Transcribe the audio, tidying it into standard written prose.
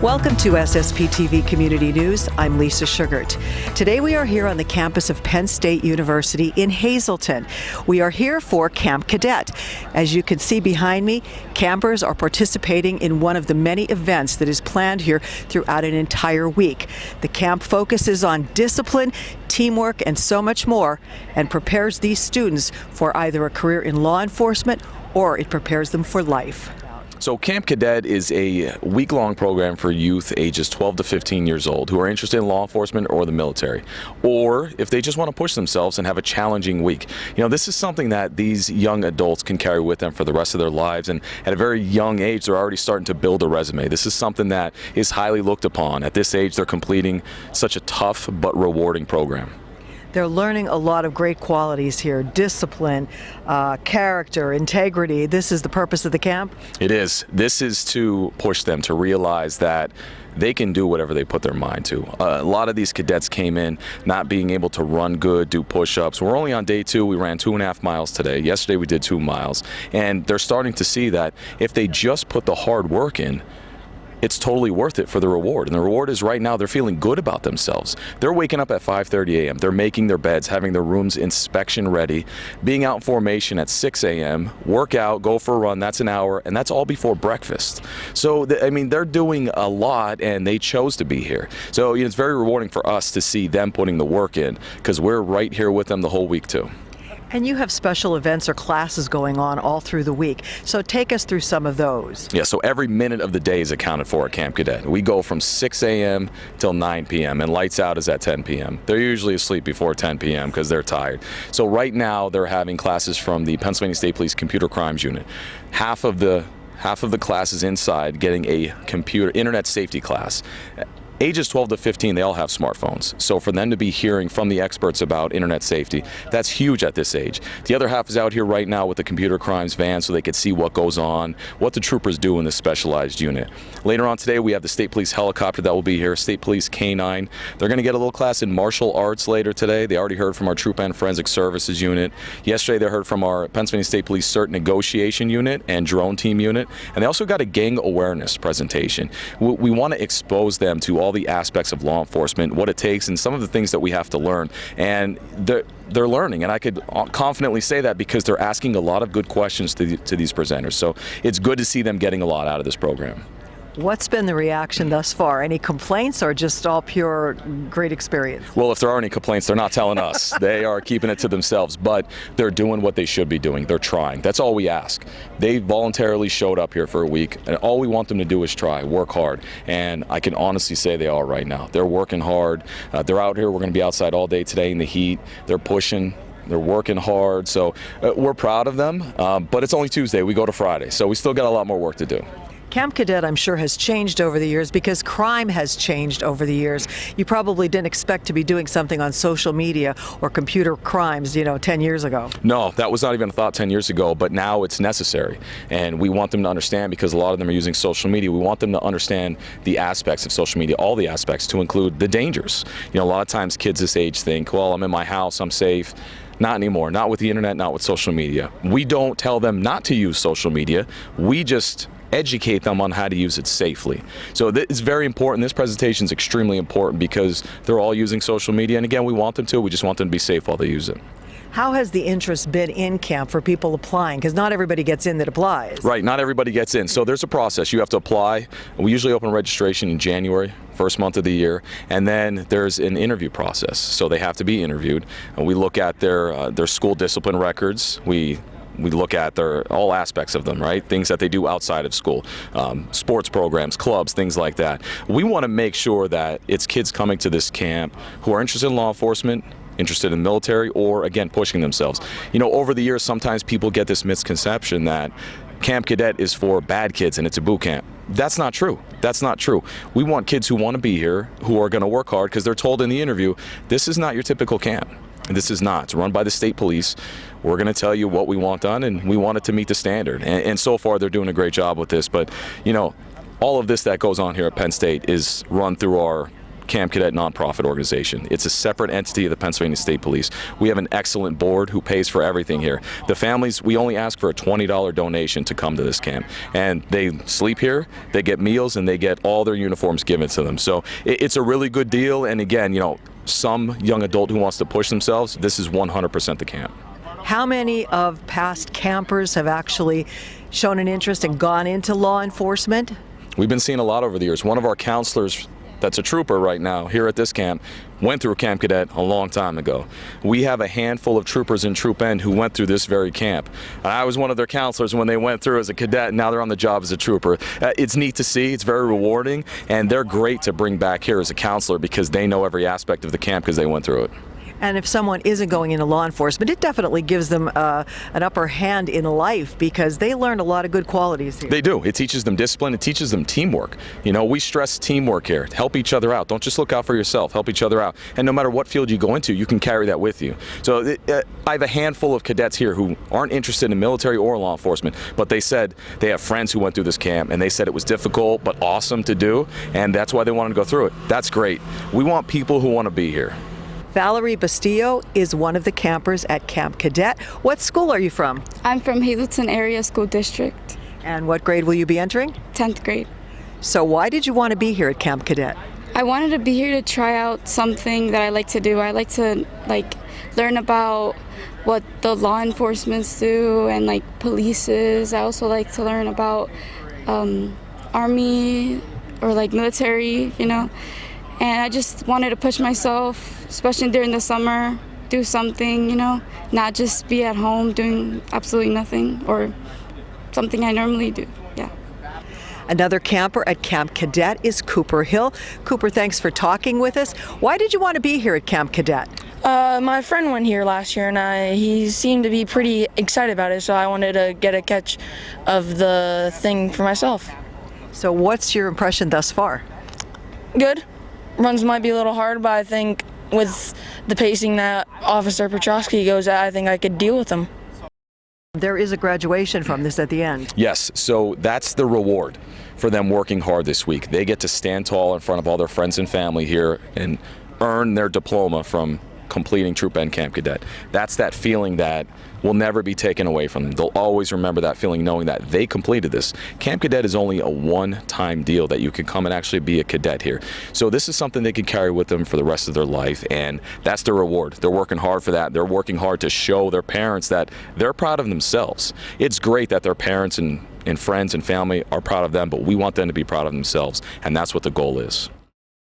Welcome to SSP TV Community News. I'm Lisa Schugardt. Today we are here on the campus of Penn State University in Hazleton. We are here for Camp Cadet. As you can see behind me, campers are participating in one of the many events that is planned here throughout an entire week. The camp focuses on discipline, teamwork, and so much more, and prepares these students for either a career in law enforcement or it prepares them for life. So Camp Cadet is a week-long program for youth ages 12 to 15 years old who are interested in law enforcement or the military, or if they just want to push themselves and have a challenging week. You know, this is something that these young adults can carry with them for the rest of their lives, and at a very young age they're already starting to build a resume. This is something that is highly looked upon. At this age they're completing such a tough but rewarding program. They're learning a lot of great qualities here: discipline, character, integrity. This is the purpose of the camp? It is. This is to push them to realize that they can do whatever they put their mind to. A lot of these cadets came in not being able to run good, do push-ups. We're only on day 2. We ran 2.5 miles today. Yesterday we did 2 miles. And they're starting to see that if they just put the hard work in, it's totally worth it for the reward. And the reward is right now they're feeling good about themselves. They're waking up at 5:30 a.m. They're making their beds, having their rooms inspection ready, being out in formation at 6 a.m., work out, go for a run, that's an hour, and that's all before breakfast. So, I mean, they're doing a lot and they chose to be here. So it's very rewarding for us to see them putting the work in because we're right here with them the whole week too. And you have special events or classes going on all through the week. So take us through some of those. Yeah, so every minute of the day is accounted for at Camp Cadet. We go from 6 a.m. till 9 p.m. and lights out is at 10 p.m. They're usually asleep before 10 p.m. because they're tired. So right now they're having classes from the Pennsylvania State Police Computer Crimes Unit. Half of the classes inside getting a computer internet safety class. Ages 12 to 15, they all have smartphones. So for them to be hearing from the experts about internet safety, that's huge at this age. The other half is out here right now with the computer crimes van so they could see what goes on, what the troopers do in this specialized unit. Later on today, we have the State Police helicopter that will be here, State Police K-9. They're going to get a little class in martial arts later today. They already heard from our Troop and Forensic Services unit. Yesterday, they heard from our Pennsylvania State Police CERT Negotiation unit and Drone Team unit. And they also got a gang awareness presentation. We want to expose them to all the aspects of law enforcement, what it takes, and some of the things that we have to learn. And they're learning, and I could confidently say that because they're asking a lot of good questions to these presenters. So it's good to see them getting a lot out of this program. What's been the reaction thus far? Any complaints or just all pure great experience? Well, if there are any complaints, they're not telling us. They are keeping it to themselves, but they're doing what they should be doing. They're trying. That's all we ask. They voluntarily showed up here for a week, and all we want them to do is try, work hard, and I can honestly say they are right now. They're working hard. They're out here. We're going to be outside all day today in the heat. They're pushing. They're working hard, so we're proud of them, but it's only Tuesday. We go to Friday, so we still got a lot more work to do. Camp Cadet, I'm sure, has changed over the years because crime has changed over the years. You probably didn't expect to be doing something on social media or computer crimes, 10 years ago. No, that was not even a thought 10 years ago, but now it's necessary. And we want them to understand, because a lot of them are using social media, we want them to understand the aspects of social media, all the aspects, to include the dangers. A lot of times kids this age think, well, I'm in my house, I'm safe. Not anymore, not with the internet, not with social media. We don't tell them not to use social media. We just educate them on how to use it safely. So it's very important. This presentation is extremely important because they're all using social media, and again, we want them to. We just want them to be safe while they use it. How has the interest been in camp for people applying? Because not everybody gets in that applies. Right, not everybody gets in. So there's a process. You have to apply. We usually open registration in January, first month of the year, and then there's an interview process. So they have to be interviewed. And we look at their school discipline records. We look at all aspects of them, right? Things that they do outside of school, sports programs, clubs, things like that. We want to make sure that it's kids coming to this camp who are interested in law enforcement, interested in military, or again, pushing themselves. Over the years, sometimes people get this misconception that Camp Cadet is for bad kids and it's a boot camp. That's not true. That's not true. We want kids who want to be here, who are going to work hard, because they're told in the interview, this is not your typical camp. This is not. It's run by the state police. We're going to tell you what we want done, and we want it to meet the standard. And so far, they're doing a great job with this. But, all of this that goes on here at Penn State is run through our Camp Cadet nonprofit organization. It's a separate entity of the Pennsylvania State Police. We have an excellent board who pays for everything here. The families, we only ask for a $20 donation to come to this camp. And they sleep here, they get meals, and they get all their uniforms given to them. So it's a really good deal. And again, you know, some young adult who wants to push themselves, this is 100% the camp. How many of past campers have actually shown an interest and gone into law enforcement? We've been seeing a lot over the years. One of our counselors that's a trooper right now here at this camp went through Camp Cadet a long time ago. We have a handful of troopers in Troop N who went through this very camp. I was one of their counselors when they went through as a cadet, and now they're on the job as a trooper. It's neat to see, it's very rewarding, and they're great to bring back here as a counselor because they know every aspect of the camp because they went through it. And if someone isn't going into law enforcement, it definitely gives them an upper hand in life because they learn a lot of good qualities here. They do. It teaches them discipline. It teaches them teamwork. You know, we stress teamwork here. Help each other out. Don't just look out for yourself. Help each other out. And no matter what field you go into, you can carry that with you. So I have a handful of cadets here who aren't interested in military or law enforcement, but they said they have friends who went through this camp, and they said it was difficult but awesome to do, and that's why they wanted to go through it. That's great. We want people who want to be here. Valerie Bastillo is one of the campers at Camp Cadet. What school are you from? I'm from Hazleton Area School District. And what grade will you be entering? 10th grade. So why did you want to be here at Camp Cadet? I wanted to be here to try out something that I like to do. I like to learn about what the law enforcements do and polices. I also like to learn about army or military, you know. And I just wanted to push myself, especially during the summer, do something, you know, not just be at home doing absolutely nothing or something I normally do. Yeah. Another camper at Camp Cadet is Cooper Hill. Cooper, thanks for talking with us. Why did you want to be here at Camp Cadet? My friend went here last year, and he seemed to be pretty excited about it, so I wanted to get a catch of the thing for myself. So what's your impression thus far? Good. Runs might be a little hard, but I think with the pacing that Officer Petroski goes at, I think I could deal with him. There is a graduation from this at the end. Yes, so that's the reward for them working hard this week. They get to stand tall in front of all their friends and family here and earn their diploma from completing Troop N Camp Cadet. That's that feeling that will never be taken away from them. They'll always remember that feeling, knowing that they completed this. Camp Cadet is only a one-time deal that you can come and actually be a cadet here. So this is something they can carry with them for the rest of their life, and that's the reward. They're working hard for that. They're working hard to show their parents that they're proud of themselves. It's great that their parents and friends and family are proud of them, but we want them to be proud of themselves, and that's what the goal is.